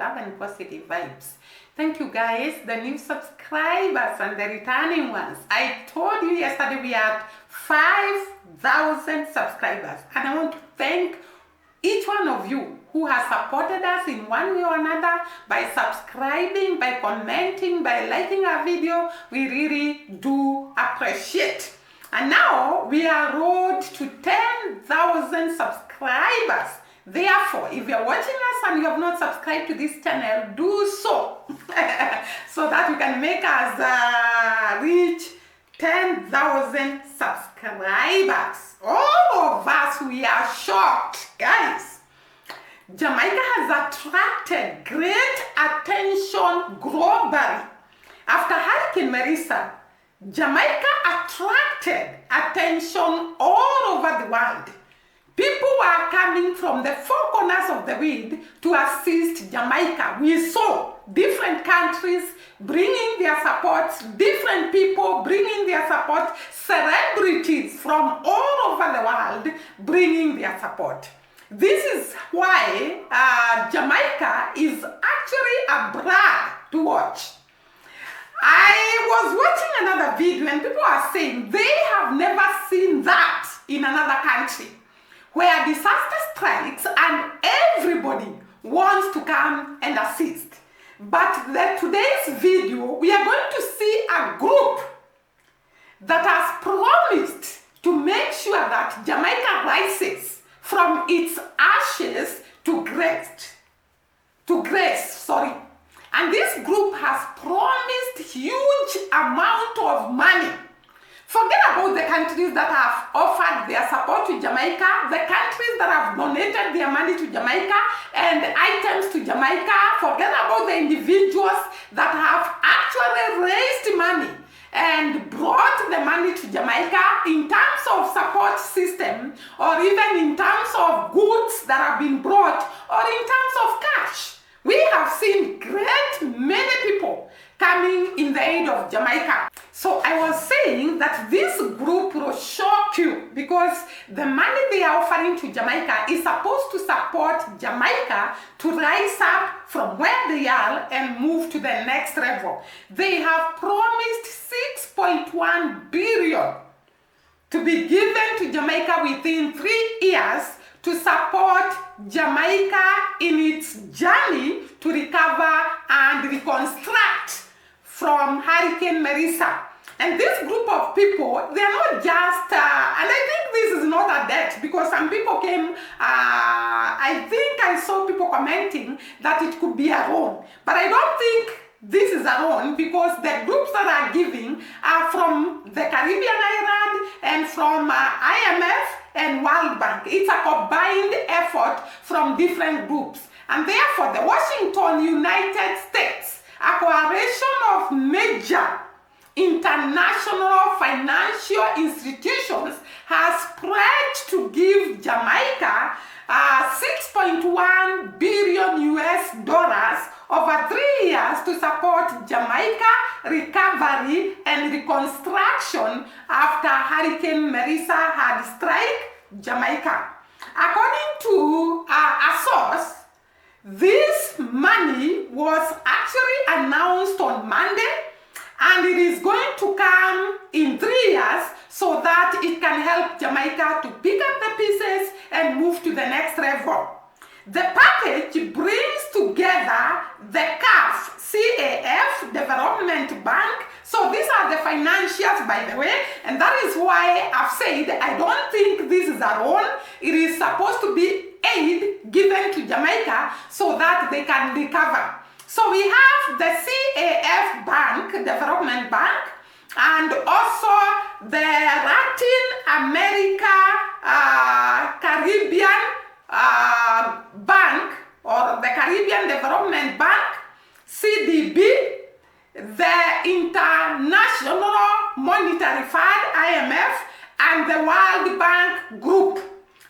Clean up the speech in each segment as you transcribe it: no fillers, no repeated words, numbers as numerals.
love and positive vibes. Thank you guys, the new subscribers and the returning ones. I told you yesterday we had 5,000 subscribers, and I want to thank each one of you who has supported us in one way or another by subscribing, by commenting, by liking our video. We really do appreciate. And now we are road to 10,000 subscribers. Therefore, if you're watching us and you have not subscribed to this channel, do so. So that we can make us reach 10,000 subscribers. All of us, we are shocked, guys. Jamaica has attracted great attention globally. After Hurricane Marisa, Jamaica attracted attention all over the world. People were coming from the four corners of the world to assist Jamaica. We saw different countries bringing their support, different people bringing their support, celebrities from all over the world bringing their support. This is why Jamaica is actually a brag to watch. I was watching another video and people are saying they have never seen that in another country, where disaster strikes and everybody wants to come and assist. But today's video, we are going to see a group that has promised to make sure that Jamaica rises from its ashes to grace. And this group has promised huge amount of money. Forget about the countries that have offered their support to Jamaica, the countries that have donated their money to Jamaica and items to Jamaica. Forget about the individuals that have actually raised money and brought the money to Jamaica in terms of support system, or even in terms of goods that have been brought, or in terms of cash. We have seen great many people coming in the aid of Jamaica. So I was saying that this group will shock you because the money they are offering to Jamaica is supposed to support Jamaica to rise up from where they are and move to the next level. They have promised 6.1 billion to be given to Jamaica within 3 years to support Jamaica in its journey to recover and reconstruct from Hurricane Marisa. And this group of people, they are not just, and I think this is not a debt, because some people came, I think I saw people commenting that it could be a loan. But I don't think this is a loan, because the groups that are giving are from the Caribbean island and from IMF and World Bank. It's a combined effort from different groups. And therefore, the Washington United States, a coalition of major international financial institutions, has pledged to give Jamaica $6.1 billion over 3 years to support Jamaica recovery and reconstruction after Hurricane Marisa had struck Jamaica. According to a source, this money was actually announced on Monday, and it is going to come in 3 years so that it can help Jamaica to pick up the pieces and move to the next level. The package brings together the CAF Development Bank. So these are the financials, by the way, and that is why I've said I don't think this is a loan. It is supposed to be aid given to Jamaica so that they can recover. So we have the CAF Bank, Development Bank, and also the Latin America Caribbean Bank, or the Caribbean Development Bank, CDB, the International Monetary Fund, IMF, and the World Bank Group.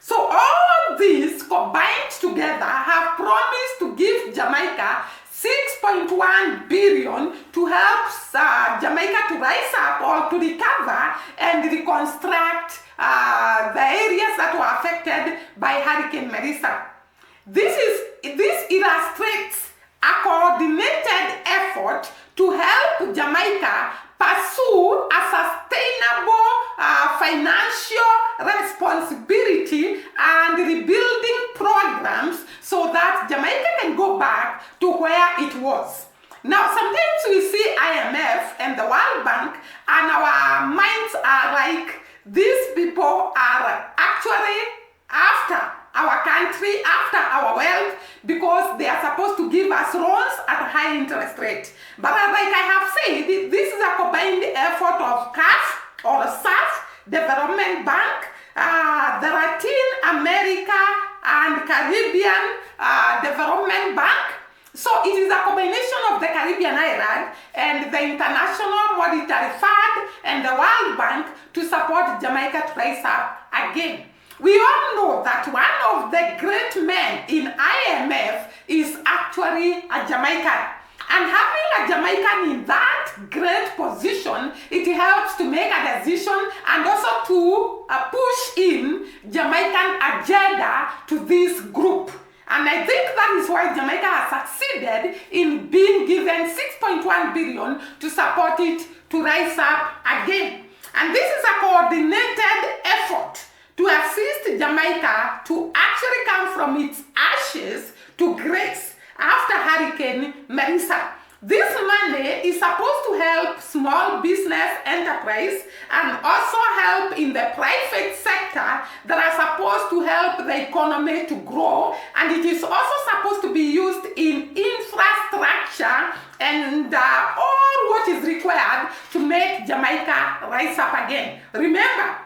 So all of these combined together have promised to give Jamaica $6.1 billion to help Jamaica to rise up or to recover and reconstruct the areas that were affected by Hurricane Marisa. This illustrates a coordinated effort to help Jamaica pursue a sustainable financial responsibility and rebuilding programs so that Jamaica can go back to where it was. Now, sometimes we see IMF and the World Bank and our minds are like, these people are actually after our country, after our wealth, because they are supposed to give us loans at a high interest rate. But like I have said, this is a combined effort of CAF or SAF, Development Bank, the Latin America and Caribbean Development Bank. So it is a combination of the Caribbean island and the International Monetary Fund and the World Bank to support Jamaica to rise up again. We all know that one of the great men in IMF is actually a Jamaican. And having a Jamaican in that great position, it helps to make a decision and also to push in Jamaican agenda to this group. And I think that is why Jamaica has succeeded in being given 6.1 billion to support it to rise up again. And this is a coordinated effort to assist Jamaica to actually come from its ashes to grace after Hurricane Melissa. This money is supposed to help small business enterprise and also help in the private sector that are supposed to help the economy to grow, and it is also supposed to be used in infrastructure and all what is required to make Jamaica rise up again. Remember,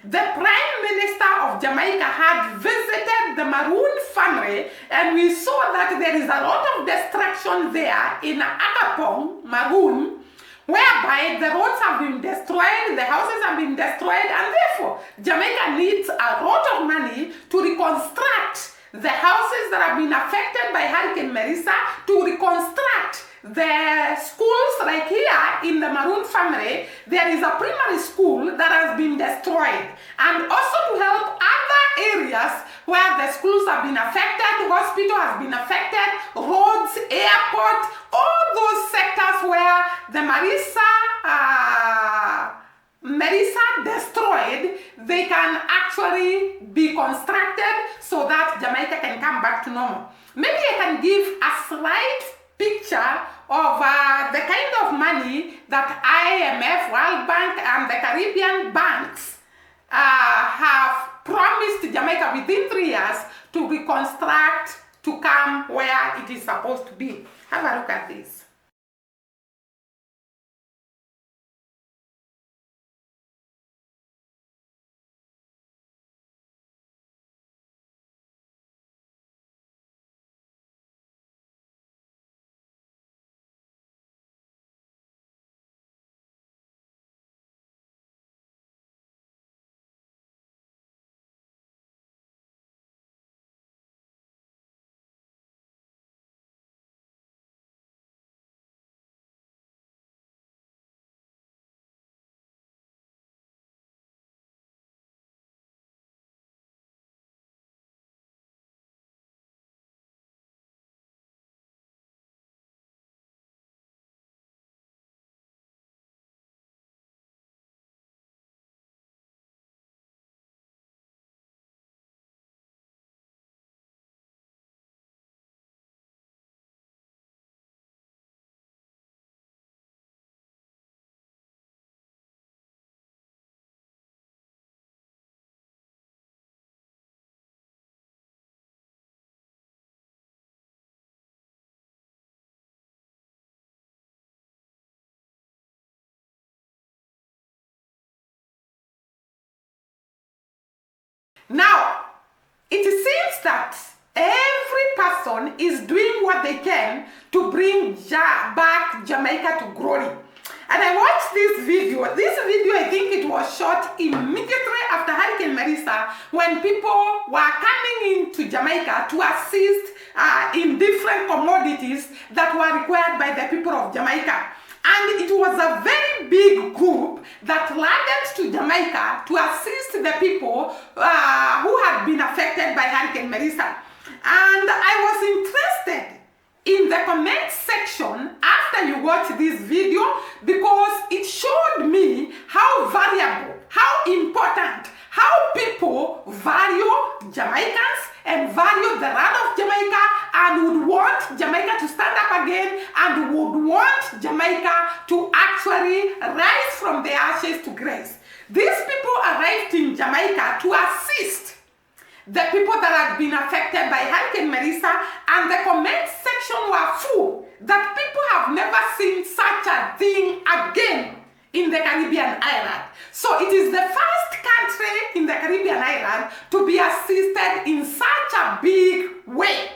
the Prime Minister of Jamaica had visited the Maroon family, and we saw that there is a lot of destruction there in Agapong, Maroon, whereby the roads have been destroyed, the houses have been destroyed, and therefore Jamaica needs a lot of money to reconstruct the houses that have been affected by Hurricane Melissa, to reconstruct the schools. Like here in the Maroon family, there is a primary school that has been destroyed, and also to help other areas where the schools have been affected, hospital has been affected, roads, airport, all those sectors where the Melissa destroyed, they can actually be constructed so that Jamaica can come back to normal. Maybe I can give a slight picture of the kind of money that IMF, World Bank, and the Caribbean banks have promised Jamaica within 3 years to reconstruct, to come where it is supposed to be. Have a look at this. Now, it seems that every person is doing what they can to bring back Jamaica to glory. And I watched this video. This video, I think it was shot immediately after Hurricane Melissa, when people were coming into Jamaica to assist in different commodities that were required by the people of Jamaica. And it was a very big group that landed to Jamaica to assist the people who had been affected by Hurricane Melissa. And I was interested in the comment section after you watch this video, because it showed me how variable, how important, how people value Jamaicans and value the land of Jamaica and would want Jamaica to stand up again and would want Jamaica to actually rise from the ashes to grace. These people arrived in Jamaica to assist the people that had been affected by Hurricane Melissa, and the comment section were full that people have never seen such a thing again in the Caribbean island. So it is the first country in the Caribbean island to be assisted in such a big way.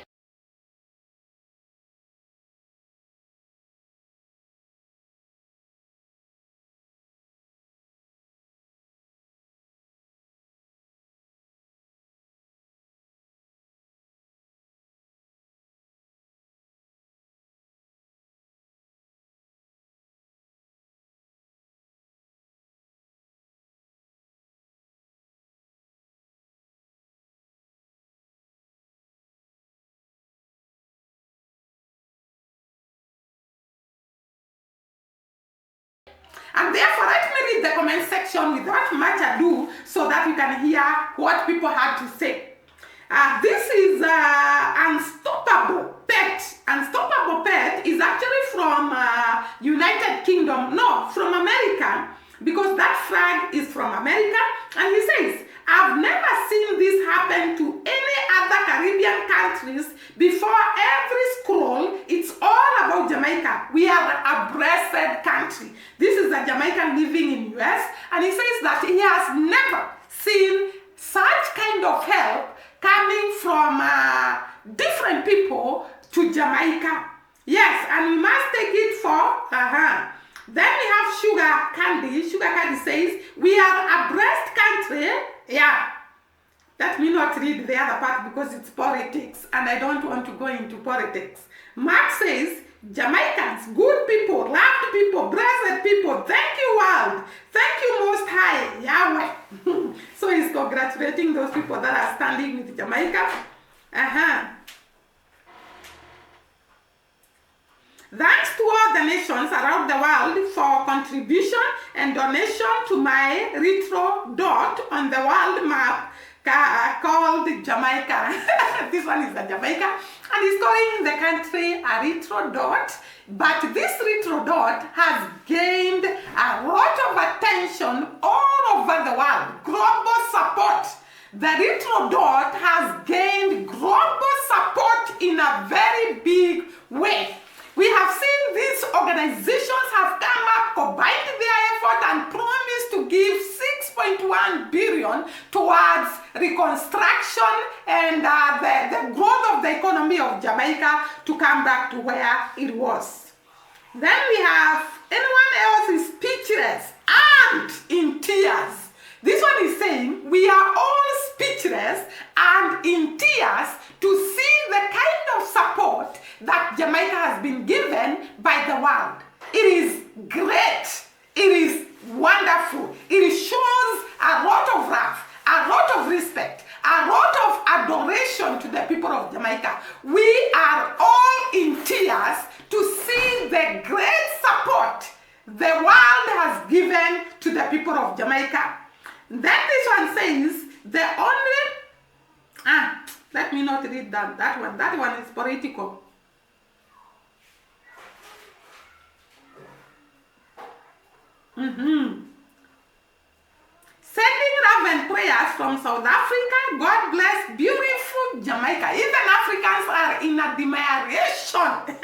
And therefore, let me read the comment section without much ado so that you can hear what people had to say. This is Unstoppable Pet. Unstoppable Pet is actually from United Kingdom, no, from America, because that flag is from America. And he says, I've never seen this happen to any other Caribbean countries before. Every scroll, it's all about Jamaica. We are a blessed country. This is a Jamaican living in US, and he says that he has never seen such kind of help coming from different people to Jamaica. Yes, and we must take it for Then we have Sugar Candy. Sugar Candy says, we are a blessed country. Yeah. Let me not read the other part because it's politics and I don't want to go into politics. Mark says, Jamaicans, good people, loved people, blessed people, thank you world, thank you most high, Yahweh. So he's congratulating those people that are standing with Jamaica. Thanks to all the nations around the world for contribution and donation to my retro dot on the world map called Jamaica. This one is the Jamaica, and he's calling the country a retro dot, but this retro dot has gained a lot of attention all over the world, global support. The retro dot has gained global support in a very big way. We have seen these organizations have come up, combined their effort and promised to give 6.1 billion towards reconstruction and the growth of the economy of Jamaica to come back to where it was. Then we have, anyone else is speechless and in tears. This one is saying, we are all speechless and in tears to see the kind of support that Jamaica has been given by the world. It is great. It is wonderful. It shows a lot of love, a lot of respect, a lot of adoration to the people of Jamaica. We are all in tears to see the great support the world has given to the people of Jamaica. Then this one says, the only, let me not read that one. That one is political. Sending love and prayers from South Africa. God bless beautiful Jamaica. Even Africans are in admiration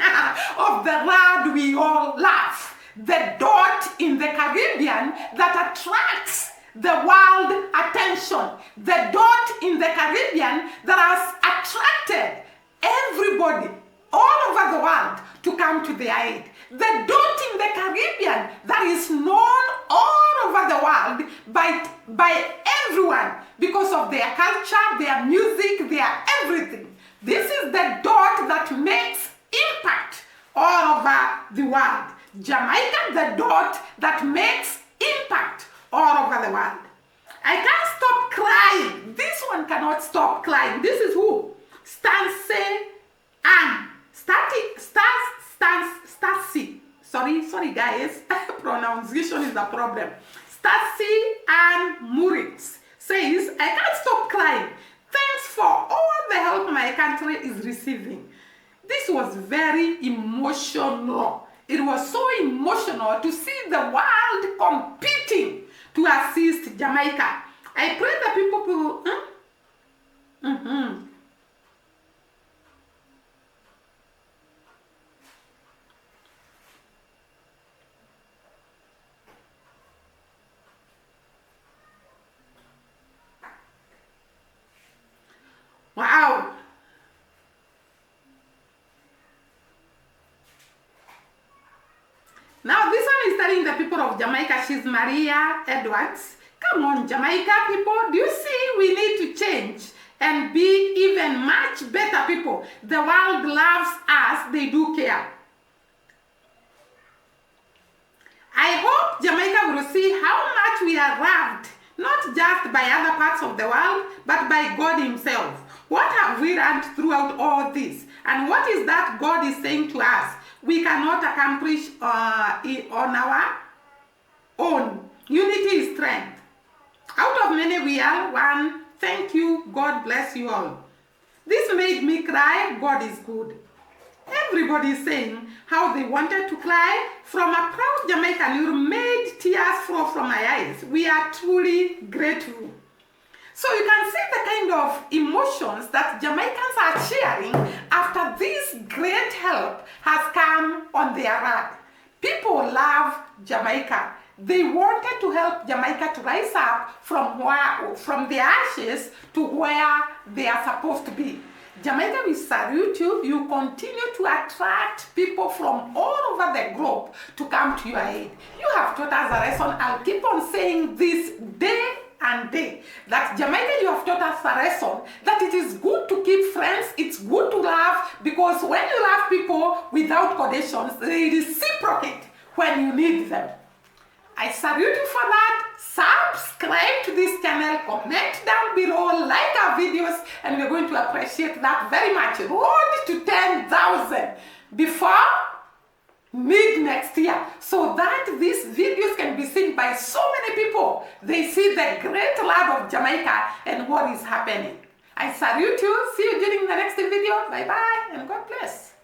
of the land we all love. The dot in the Caribbean that attracts the world attention. The dot in the Caribbean that has attracted everybody all over the world to come to their aid. The dot in the Caribbean that is known all over the world by everyone because of their culture, their music, their everything. This is the dot that makes impact all over the world. Jamaica, the dot that makes impact all over the world. I can't stop crying. This one cannot stop crying. This is who? Stance Sorry guys, pronunciation is the problem. Stasi and Muritz says, I can't stop crying. Thanks for all the help my country is receiving. This was very emotional. It was so emotional to see the world competing to assist Jamaica. I pray the people will... Wow. Now this one is telling the people of Jamaica, she's Maria Edwards. Come on, Jamaica people, do you see we need to change and be even much better people? The world loves us, they do care. I hope Jamaica will see how much we are loved, not just by other parts of the world, but by God himself. What have we learned throughout all this? And what is that God is saying to us? We cannot accomplish on our own. Unity is strength. Out of many we are one. Thank you. God bless you all. This made me cry. God is good. Everybody is saying how they wanted to cry. From a proud Jamaican, you made tears flow from my eyes. We are truly grateful. So you can see the kind of emotions that Jamaicans are sharing after this great help has come on their road. People love Jamaica. They wanted to help Jamaica to rise up from the ashes to where they are supposed to be. Jamaica, we salute you. You continue to attract people from all over the globe to come to your aid. You have taught us a lesson. I'll keep on saying this day and day, that Jamaica, you have taught us a lesson that it is good to keep friends, it's good to laugh, because when you love people without conditions, they reciprocate when you need them. I salute you for that. Subscribe to this channel, comment down below, like our videos, and we're going to appreciate that very much. Road to 10,000 before mid next year, so that these videos can be seen by so many people. They see the great love of Jamaica and what is happening. I salute you. See you during the next video. Bye bye and God bless.